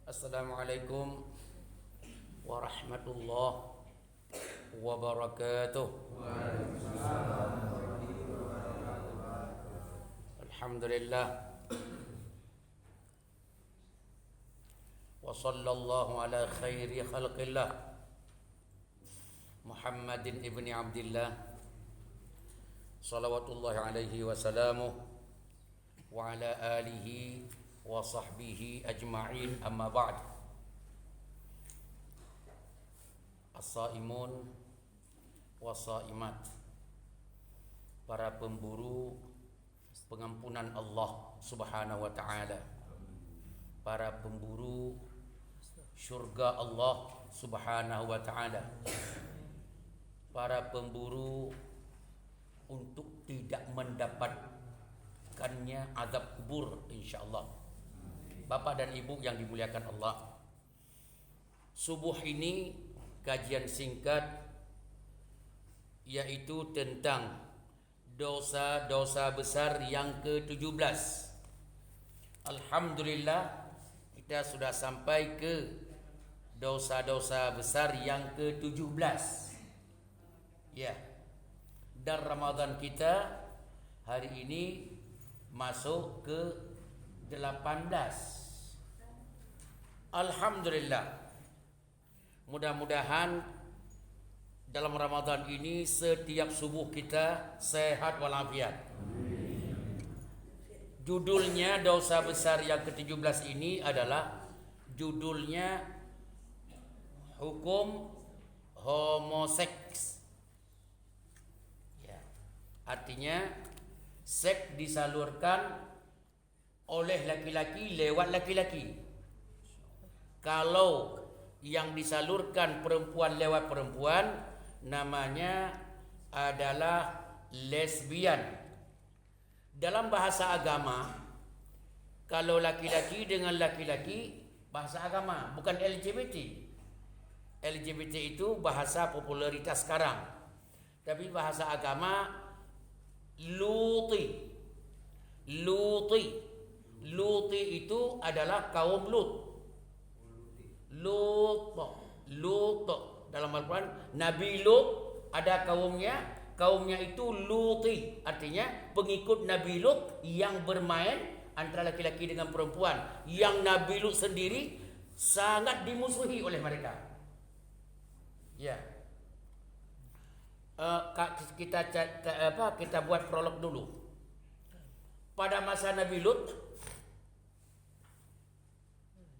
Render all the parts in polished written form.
Assalamualaikum warahmatullahi wabarakatuh. Alhamdulillah wa sallallahu ala khairi khalqillah Muhammadin ibni Abdillah salawatullahi alaihi wa salamuh wa ala alihi wa sahbihi ajma'in, amma ba'd. As-saimun wa saimat, para pemburu pengampunan Allah Subhanahu wa taala, para pemburu syurga Allah Subhanahu wa taala, para pemburu untuk tidak mendapatkannya azab kubur insyaallah. Bapak dan Ibu yang dimuliakan Allah, subuh ini kajian singkat yaitu tentang dosa-dosa besar yang ke-17. Alhamdulillah kita sudah sampai ke dosa-dosa besar yang ke-17. Ya. Dan Ramadan kita hari ini masuk ke 18. Alhamdulillah. Mudah-mudahan dalam Ramadan ini setiap subuh kita sehat walafiat. Judulnya dosa besar yang ke-17 ini adalah judulnya hukum homoseks. Ya. Artinya seks disalurkan oleh laki-laki lewat laki-laki. Kalau yang disalurkan perempuan lewat perempuan namanya adalah lesbian. Dalam bahasa agama, kalau laki-laki dengan laki-laki, bahasa agama, bukan LGBT. LGBT itu bahasa popularitas sekarang. Tapi bahasa agama Luti. Luti itu adalah kaum Lut. Lut dalam Al-Quran, Nabi Lut ada kaumnya itu Luti, artinya pengikut Nabi Lut yang bermain antara laki-laki dengan perempuan, yang Nabi Lut sendiri sangat dimusuhi oleh mereka. Ya. Kita buat prolog dulu. Pada masa Nabi Lut,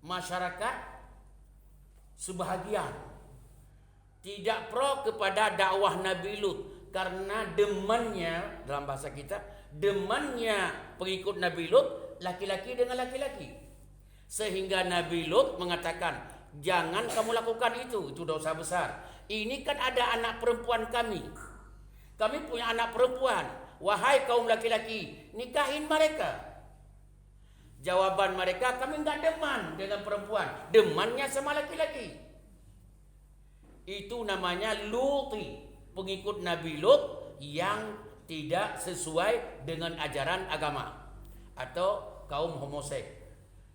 masyarakat sebahagian tidak pro kepada dakwah Nabi Lut karena demannya, dalam bahasa kita, demannya pengikut Nabi Lut laki-laki dengan laki-laki. Sehingga Nabi Lut mengatakan, jangan kamu lakukan itu dosa besar. Ini kan ada anak perempuan kami punya anak perempuan, wahai kaum laki-laki, nikahin mereka. Jawaban mereka, kami enggak deman dengan perempuan, demannya sama laki-laki. Itu namanya Luti, pengikut Nabi Lut yang tidak sesuai dengan ajaran agama atau kaum homoseks.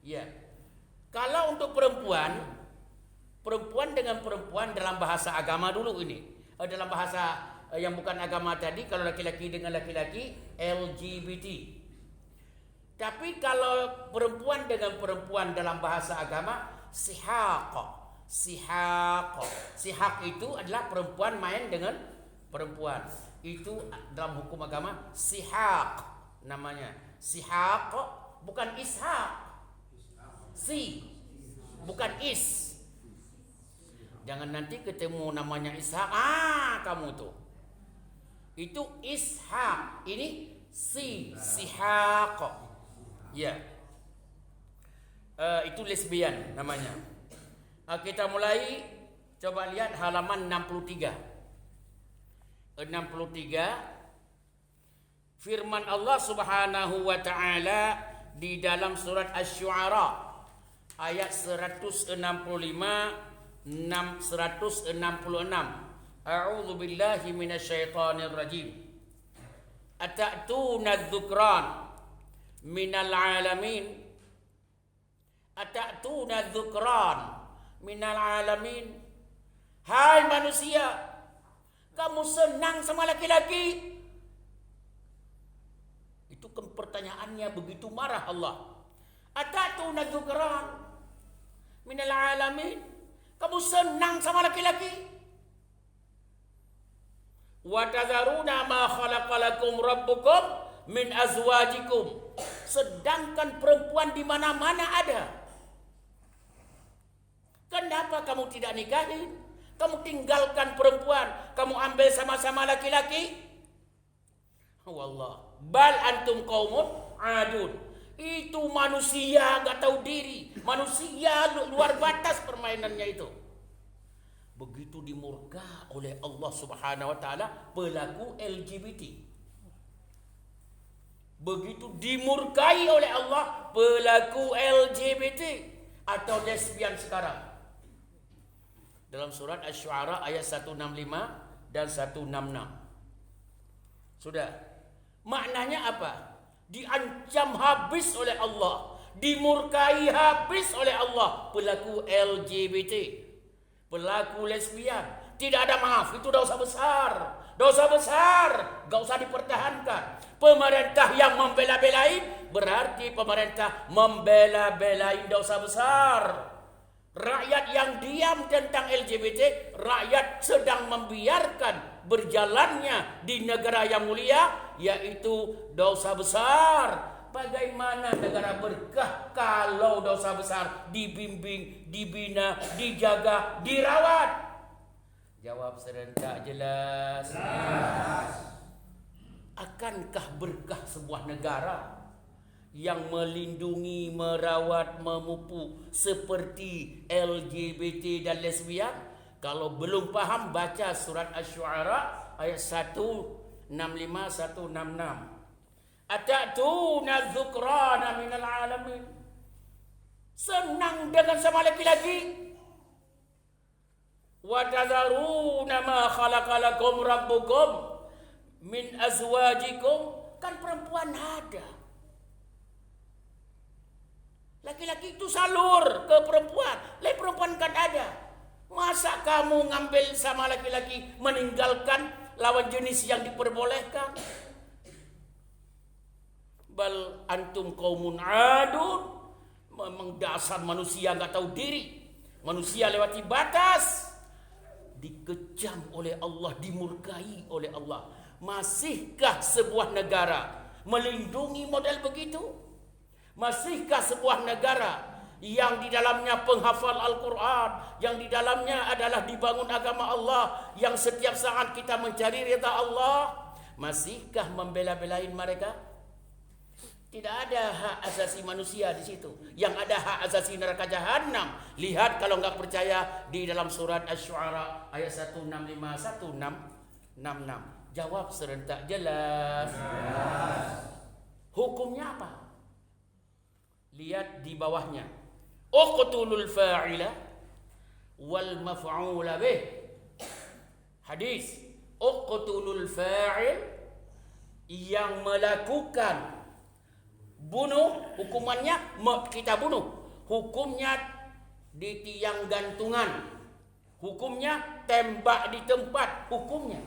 Ya. Kalau untuk perempuan dengan perempuan dalam bahasa agama dulu ini, dalam bahasa yang bukan agama tadi, kalau laki-laki dengan laki-laki LGBT. Tapi kalau perempuan dengan perempuan dalam bahasa agama sihaq. Sihaq itu adalah perempuan main dengan perempuan. Itu dalam hukum agama sihaq namanya. Sihaq bukan ishaq. Bukan is. Jangan nanti ketemu namanya ishaq, kamu tuh. Itu ishaq. Ini sihaq. Ya, itu lesbian namanya. Kita mulai, coba lihat halaman 63. Firman Allah Subhanahu wa taala di dalam surat Asy-Syu'ara ayat 165 166. A'udzu billahi minasyaitonir rajim. Atatuna dzukran minal alamin Atatuna dzukran minal alamin. Hai manusia, kamu senang sama laki-laki? Itu kan pertanyaannya, begitu marah Allah. Atatuna dzukran minal alamin. Kamu senang sama laki-laki? Wa tadharuna ma khalaqalakum rabbukum min azwajikum. Sedangkan perempuan di mana-mana ada. Kenapa kamu tidak nikahin? Kamu tinggalkan perempuan, kamu ambil sama-sama laki-laki? Wallah, bal antum qaumun adun. Itu manusia enggak tahu diri. Manusia luar batas permainannya itu. Begitu dimurka oleh Allah Subhanahu wa taala pelaku LGBT. Begitu dimurkai oleh Allah pelaku LGBT atau lesbian sekarang. Dalam surat Asy-Syu'ara ayat 165 dan 166. Sudah. Maknanya apa? Diancam habis oleh Allah, dimurkai habis oleh Allah pelaku LGBT. Pelaku lesbian, tidak ada maaf, itu dosa besar. Dosa besar, gak usah dipertahankan. Pemerintah yang membela-belain, berarti pemerintah membela-belain dosa besar. Rakyat yang diam tentang LGBT, rakyat sedang membiarkan berjalannya di negara yang mulia, yaitu dosa besar. Bagaimana negara berkah kalau dosa besar dibimbing, dibina, dijaga, dirawat? Jawab serentak jelas. Akankah berkah sebuah negara yang melindungi, merawat, memupuk seperti LGBT dan lesbian? Kalau belum paham, baca surat Asy-Syu'ara ayat 165 166. Atatuna dzukrana minal alamin. Senang dengan sama laki-laki. Wa tadharuna ma khalaqalakum rabbukum min azwajikum. Kan perempuan ada. Laki-laki itu salur ke perempuan. Lain perempuan kan ada. Masa kamu ngambil sama laki-laki, meninggalkan lawan jenis yang diperbolehkan? Bal antum qaumun adun. Memang dasar manusia enggak tahu diri. Manusia lewati batas, dikejam oleh Allah, dimurkai oleh Allah. Masihkah sebuah negara melindungi model begitu? Masihkah sebuah negara yang di dalamnya penghafal Al-Quran, yang di dalamnya adalah dibangun agama Allah, yang setiap saat kita mencari ridha Allah, masihkah membela-belain mereka? Tidak ada hak asasi manusia di situ. Yang ada hak asasi neraka jahanam. Lihat kalau enggak percaya di dalam surat Asy-Syu'ara ayat 165 166. Jawab serentak jelas. Hukumnya apa? Lihat di bawahnya. Uqtulul fa'ila wal maf'ula bih. Hadis. Uqtulul fa'il, yang melakukan bunuh, hukumannya kita bunuh. Hukumnya di tiang gantungan. Hukumnya tembak di tempat. Hukumnya.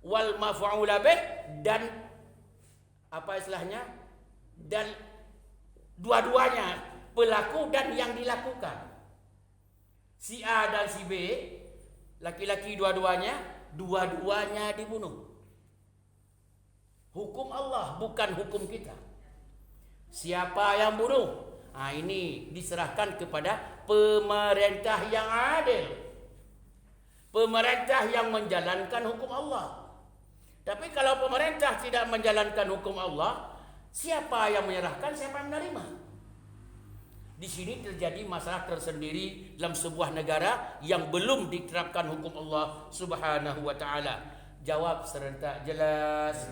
Wal maf'ula bih, dan apa istilahnya? Dan dua-duanya, pelaku dan yang dilakukan. Si A dan si B, laki-laki dua-duanya dibunuh. Hukum Allah, bukan hukum kita. Siapa yang bunuh? Ini diserahkan kepada pemerintah yang adil. Pemerintah yang menjalankan hukum Allah. Tapi kalau pemerintah tidak menjalankan hukum Allah, siapa yang menyerahkan, siapa yang menerima? Di sini terjadi masalah tersendiri dalam sebuah negara yang belum diterapkan hukum Allah Subhanahu wa taala. Jawab serentak jelas.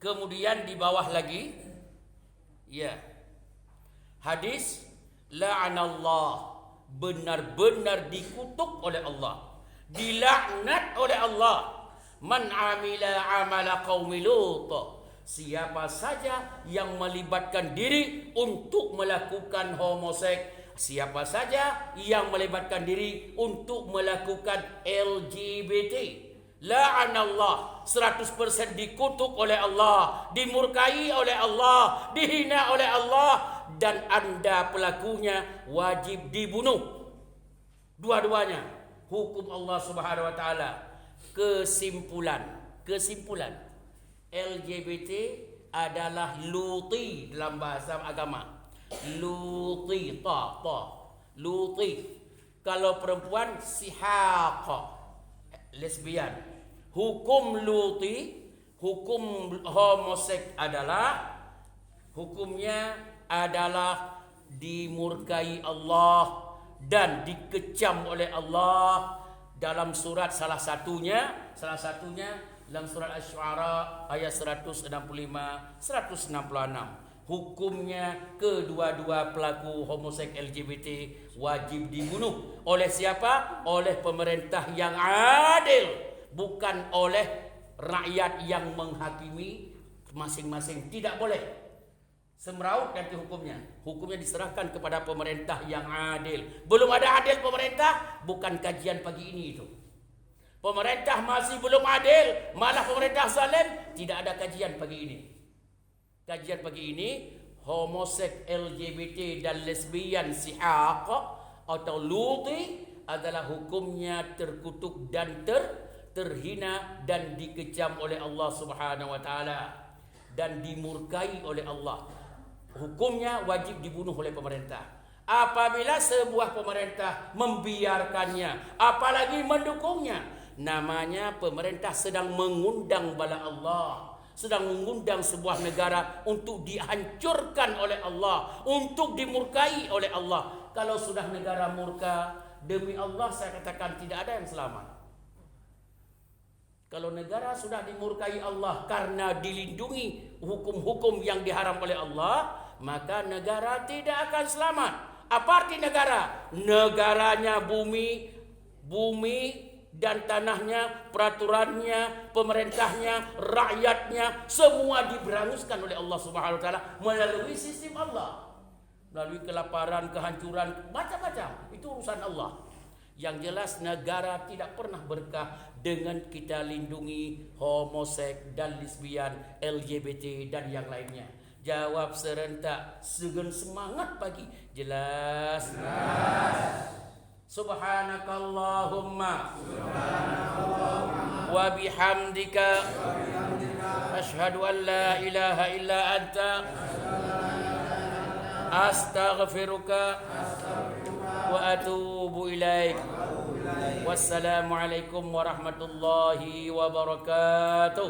Kemudian di bawah lagi, ya, hadis la'anallah, benar-benar dikutuk oleh Allah, dilaknat oleh Allah, man amila amala qaumi Lut, Siapa saja yang melibatkan diri untuk melakukan homoseks, siapa saja yang melibatkan diri untuk melakukan LGBT, la'anallah, 100% dikutuk oleh Allah, dimurkai oleh Allah, dihina oleh Allah, dan anda pelakunya wajib dibunuh. Dua-duanya hukum Allah Subhanahu wa taala. Kesimpulan LGBT adalah luti dalam bahasa agama. Luti, luti. Kalau perempuan sihaq, lesbian. Hukum luti, hukum homoseks hukumnya adalah dimurkai Allah dan dikecam oleh Allah dalam surat salah satunya dalam surat Asy-Syu'ara ayat 165 166. Hukumnya kedua-dua pelaku homoseks LGBT wajib dibunuh. Oleh siapa? Oleh pemerintah yang adil, bukan oleh rakyat yang menghakimi masing-masing. Tidak boleh semeraut nanti hukumnya. Hukumnya diserahkan kepada pemerintah yang adil. Belum ada adil pemerintah, bukan kajian pagi ini itu. Pemerintah masih belum adil, malah pemerintah zalim, tidak ada kajian pagi ini. Kajian pagi ini, homoseks, LGBT dan lesbian sihaq atau luti adalah hukumnya terkutuk dan terhina dan dikecam oleh Allah Subhanahu wa taala dan dimurkai oleh Allah. Hukumnya wajib dibunuh oleh pemerintah. Apabila sebuah pemerintah membiarkannya, apalagi mendukungnya, namanya pemerintah sedang mengundang bala Allah, sedang mengundang sebuah negara untuk dihancurkan oleh Allah, untuk dimurkai oleh Allah. Kalau sudah negara murka, demi Allah saya katakan tidak ada yang selamat. Kalau negara sudah dimurkai Allah karena dilindungi hukum-hukum yang diharam oleh Allah, maka negara tidak akan selamat. Apa arti negara? Negaranya bumi dan tanahnya, peraturannya, pemerintahnya, rakyatnya, semua diberanguskan oleh Allah Subhanahu wa taala melalui sistem Allah. Melalui kelaparan, kehancuran, macam-macam. Itu urusan Allah. Yang jelas negara tidak pernah berkah dengan kita lindungi homoseks dan lesbian, LGBT dan yang lainnya. Jawab serentak, segen semangat pagi. Jelas. Subhanakallahumma wa bihamdika asyhadu an la ilaha illa anta astaghfiruka wa atubu ilaik. Wassalamualaikum warahmatullahi wabarakatuh.